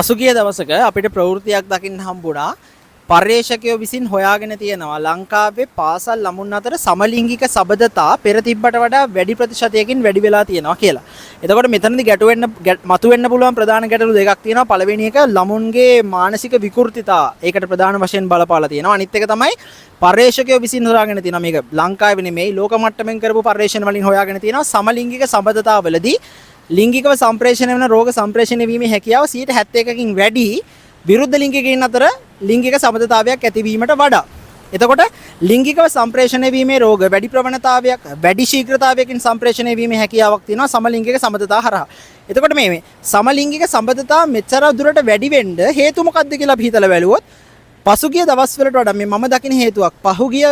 පසුගිය දවසක අපිට ප්‍රවෘත්තියක් දකින්න හම්බුණා. පර්යේෂකයෝ විසින් හොයාගෙන තියෙනවා ලංකාවේ පාසල් ළමුන් අතර සමලිංගික සබඳතා පෙර තිබ්බට වඩා වැඩි ප්‍රතිශතයකින් වැඩි වෙලා තියෙනවා කියලා. එතකොට මෙතනදී මතුවෙන්න පුළුවන් ප්‍රධාන ගැටලු දෙකක් තියෙනවා. පළවෙනි එක ළමුන්ගේ මානසික විකෘතිතා. ඒකට ප්‍රධාන වශයෙන් බලපාලා තියෙනවා. අනිත් එක තමයි පර්යේෂකයෝ විසින් හොයාගෙන තියෙනවා. මේක ලංකාවේ නෙමෙයි ලෝක මට්ටමින් කරපු පර්යේෂණ වලින් හොයාගෙන තියෙනවා. සමලිංගික සබඳතාවලදී ලිංගිකව සම්ප්‍රේෂණය වෙන රෝග සම්ප්‍රේෂණය වීමේ හැකියාව 71%කින් වැඩි විරුද්ධ ලිංගිකයින් අතර ලිංගික සබඳතාවයක් ඇතිවීමට වඩා. එතකොට ලිංගිකව සම්ප්‍රේෂණය වීමේ රෝග වැඩි ප්‍රවණතාවයක් වැඩි ශීඝ්‍රතාවයකින් සම්ප්‍රේෂණය වීමේ හැකියාවක් තියෙනවා සමලිංගික සබඳතා හරහා. එතකොට මේ සමලිංගික සබඳතා මෙච්චර දුරට වැඩි වෙන්න හේතු මොකක්ද කියලා අපි හිතලා බැලුවොත් පසුගිය දවස්වලට වඩා මම දකින හේතුවක් පහුගිය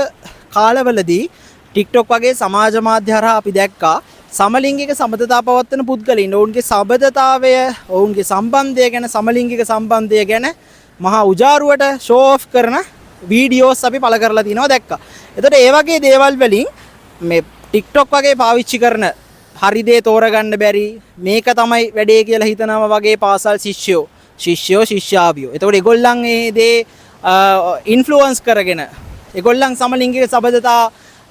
කාලවලදී TikTok වගේ සමාජ මාධ්‍ය හරහා අපි දැක්කා සමලිංගික සබඳතා පවත්වන පුද්ගලයින් ඔවුන්ගේ සබඳතාවය ඔවුන්ගේ සම්බන්ධය ගැන සමලිංගික සම්බන්ධය ගැන මහා උජාරුවට ෂෝ ඔෆ් කරන වීඩියෝස් අපි පළ කරලා තිනවා දැක්කා. එතකොට ඒ වගේ දේවල් වලින් මේ TikTok වගේ පාවිච්චි කරන හරි දේ තෝරගන්න බැරි මේක තමයි වැඩේ කියලා හිතනවා වගේ පාසල් ශිෂ්‍යෝ ශිෂ්‍යාවියෝ. එතකොට ඒගොල්ලන් මේ දේ ඉන්ෆ්ලුවන්ස් කරගෙන ඒගොල්ලන් සමලිංගික සබඳතා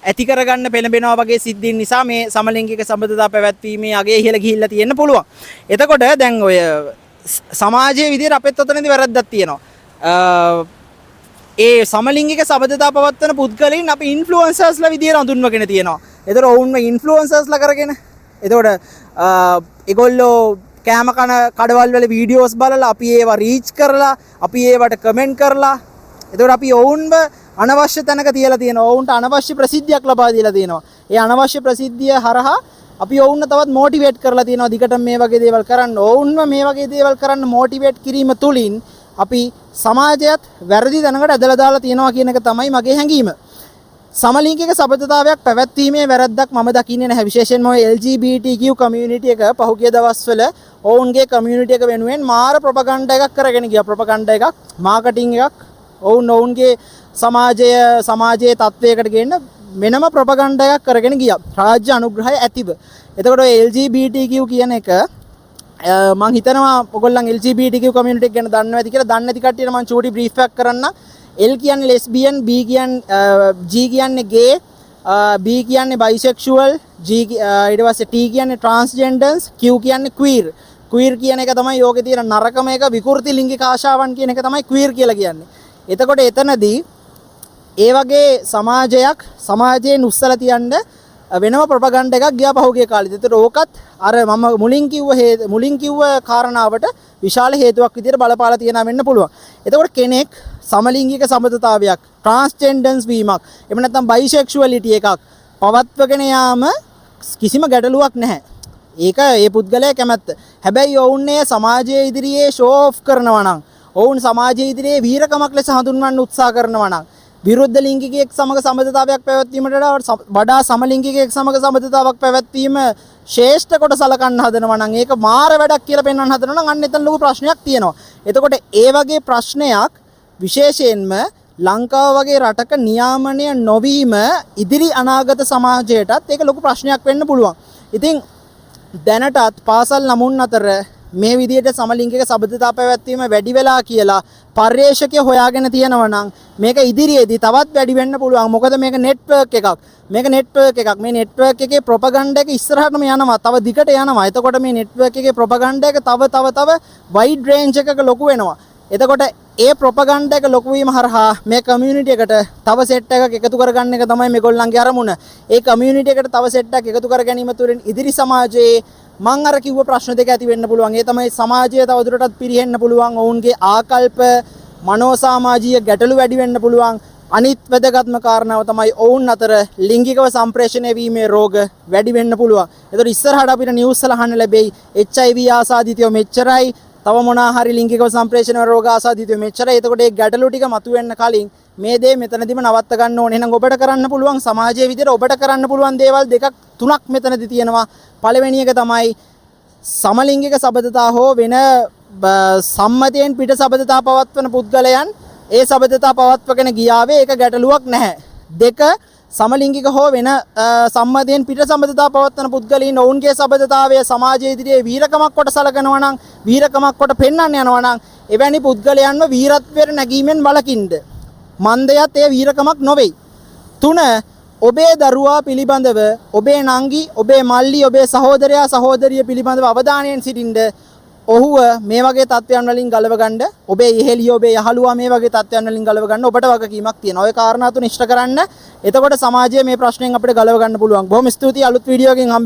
ඇති කරගන්න පෙළඹෙනවා වගේ සිද්ධීන් නිසා මේ සමලිංගික සබඳතා පැවැත්වීමේ අගේ ඉහළ ගිහිල්ලා තියෙන්න පුළුවන්. එතකොට දැන් ඔය සමාජයේ විදිහට අපෙත් ඔතනදී වැරද්දක් තියෙනවා. ඒ සමලිංගික සබඳතා පවත්වන පුද්ගලයන් අපි ඉන්ෆ්ලුවෙන්සර්ස්ලා විදිහට හඳුන්වගෙන තියෙනවා. ඒතර ඔවුන්ව ඉන්ෆ්ලුවෙන්සර්ස්ලා කරගෙන එතකොට ඒගොල්ලෝ කෑම කන කඩවල් වල වීඩියෝස් බලලා අපි ඒවා රීච් කරලා අපි ඒවට කමෙන්ට් කරලා එතකොට අපි ඔවුන්ව අනවශ්‍ය තැනක තියලා තියෙනවා. ඔවුන්ට අනවශ්‍ය ප්‍රසිද්ධියක් ලබා දීලා තියෙනවා. ඒ අනවශ්‍ය ප්‍රසිද්ධිය හරහා අපි ඔවුන්ව තවත් මොටිවේට් කරලා තියෙනවා දිගටම මේ වගේ දේවල් කරන්න. ඔවුන්ව මේ වගේ දේවල් කරන්න මොටිවේට් කිරීම තුලින් අපි සමාජයත් වැරදි තැනකට ඇදලා දාලා තියෙනවා කියන එක තමයි මගේ හැඟීම. සමලිංගික සබඳතාවයක් පැවැත්වීමේ වැරද්දක් මම දකින්නේ නැහැ. විශේෂයෙන්ම ඔය LGBTQ community එක පහුගිය දවස්වල ඔවුන්ගේ community එක වෙනුවෙන් මාර ප්‍රොපගන්ඩා එකක් කරගෙන ගියා. ප්‍රොපගන්ඩා එකක්, මාකටිං එකක් ඔවුන්ගේ සමාජයේ තත්වයකට ගේන්න වෙනම ප්‍රොපගන්ඩා එකක් කරගෙන ගියා. රාජ්‍ය අනුග්‍රහය ඇතිව. එතකොට ඔය LGBTQ කියන එක මම හිතනවා ඔයගොල්ලන් LGBTQ community එක ගැන දන්නවා ඇති කියලා. දන්නේ නැති කට්ටියට මම චූටි බ්‍රීෆ් එකක් කරන්න. L කියන්නේ lesbian, B කියන්නේ G කියන්නේ gay, B කියන්නේ bisexual, ඊට පස්සේ T කියන්නේ transgenders, Q කියන්නේ queer. queer කියන එක තමයි යෝගේ තියෙන නරකම එක. විකෘති ලිංගික ආශාවන් කියන එක තමයි queer කියලා කියන්නේ. එතකොට එතනදී ඒ වගේ සමාජයෙන් උස්සලා තියන්න වෙනම ප්‍රොපගන්ඩා එකක් ගියා පහුගිය කාලෙත්. ඒතර ඕකත් අර මම මුලින් කිව්ව කාරණාවට විශාල හේතුවක් විදිහට බලපාලා තියෙනා වෙන්න පුළුවන්. එතකොට කෙනෙක් සමලිංගික සබඳතාවයක්, ට්‍රාන්ස්ජෙන්ඩර්ස් වීමක්, එහෙම නැත්නම් බයිසෙක්ෂුවැලිටි එකක් පවත්වගෙන යාම කිසිම ගැටලුවක් නැහැ. ඒක ඒ පුද්ගලයා කැමැත්ත. හැබැයි ඔවුන්නේ සමාජයේ ඉදිරියේ ෂෝ ඔෆ් කරනවා නම්, ඔවුන් සමාජයේ ඉදිරියේ වීරකමක් ලෙස හඳුන්වන්න උත්සාහ කරනවා නම්, විරුද්ධ ලිංගිකයෙක් සමග සබඳතාවයක් පැවැත්වීමට වඩා සමලිංගිකයෙක් සමග සබඳතාවක් පැවැත්වීම ශ්‍රේෂ්ඨ කොට සලකන්න හදනවා නම්, ඒක මාර වැඩක් කියලා පෙන්වන්න හදනවා නම් අන්න එතන ලොකු ප්‍රශ්නයක් තියෙනවා. එතකොට ඒ වගේ ප්‍රශ්නයක් විශේෂයෙන්ම ලංකාව වගේ රටක නියාමනය නොවීම ඉදිරි අනාගත සමාජයටත් ඒක ලොකු ප්‍රශ්නයක් වෙන්න පුළුවන්. ඉතින් දැනටත් පාසල් ළමුන් අතර මේ විදිහට සමලිංගික සබඳතා පැවැත්වීම වැඩි වෙලා කියලා පර්යේෂකයෝ හොයාගෙන තියෙනවා නම් මේක ඉදිරියේදී තවත් වැඩි වෙන්න පුළුවන්. මොකද මේක නෙට්වර්ක් එකක්. මේ නෙට්වර්ක් එකේ ප්‍රොපගන්ඩා එක ඉස්සරහටම යනවා. තව දිගට යනවා. එතකොට මේ නෙට්වර්ක් එකේ ප්‍රොපගන්ඩා එක තව වයිඩ් රේන්ජ් එකක ලොකු වෙනවා. එතකොට ඒ ප්‍රොපගන්ඩා එක ලොකු වීම හරහා මේ කමියුනිටි එකට තව සෙට් එකක් එකතු කරගන්න එක තමයි මේගොල්ලන්ගේ අරමුණ. ඒ කමියුනිටි එකට තව සෙට් එකක් එකතු කර ගැනීම තුළින් ඉදිරි සමාජයේ මං අර කිව්ව ප්‍රශ්න දෙක ඇති වෙන්න පුළුවන්. ඒ තමයි සමාජය තවදුරටත් පිරිහෙන්න පුළුවන්. ඔවුන්ගේ ආකල්ප මනෝ සමාජීය ගැටලු වැඩි වෙන්න පුළුවන්. අනිත් වැදගත්ම කාරණාව තමයි ඔවුන් අතර ලිංගිකව සම්ප්‍රේෂණය වීමේ රෝග වැඩි වෙන්න පුළුවන්. ඒතකොට ඉස්සරහට අපිට නිවුස් වල අහන්න ලැබෙයි HIV ආසාදිතයෝ මෙච්චරයි, තව මොනවා හරි ලිංගිකව සම්ප්‍රේෂණ රෝග ආසාදිතයෝ මෙච්චරයි. එතකොට ඒ ගැටලු ටික මතුවෙන්න කලින් මේ දේ මෙතනදිම නවත්ත ගන්න ඕනේ. එහෙනම් ඔබට කරන්න පුළුවන් සමාජයේ විදිහට ඔබට කරන්න පුළුවන් දේවල් තුනක් මෙතනදී තියෙනවා. පළවෙනි එක තමයි සමලිංගික සබඳතා හෝ වෙන සම්මතයෙන් පිට සබඳතා පවත්වන පුද්ගලයන් ඒ සබඳතා පවත්වගෙන ගියාවේ ඒක ගැටලුවක් නැහැ. දෙක සමලිංගික හෝ වෙන සම්මතයෙන් පිට සම්බන්ධතා පවත්වන පුද්ගලයන් ඔවුන්ගේ සබඳතාවය සමාජයේ ඉදිරියේ වීරකමක් කොට සලකනවා නම් වීරකමක් කොට පෙන්වන්න යනවා නම් එවැනි පුද්ගලයන්ව වීරත්වයට නැගීමෙන් වළකින්න. මන්දයත් එය වීරකමක් නොවේ. 3. ඔබේ දරුවා පිළිබඳව ඔබේ නංගි, ඔබේ මල්ලි, ඔබේ සහෝදරයා සහෝදරිය පිළිබඳව අවධානයෙන් සිටින්න. ඔහුව මේ වගේ තත්ත්වයන් වලින් ගලව ගන්න, ඔබේ ඉහෙලිය, ඔබේ යහළුවා මේ වගේ තත්ත්වයන් වලින් ගලව ගන්න ඔබට වගකීමක් තියෙනවා. ඔය කාරණා තුන ඉෂ්ට කරන්න. එතකොට සමාජයේ මේ ප්‍රශ්නෙන් අපිට ගලව ගන්න පුළුවන්. බොහොම ස්තුතියි අලුත් වීඩියෝ එකකින් හම්බ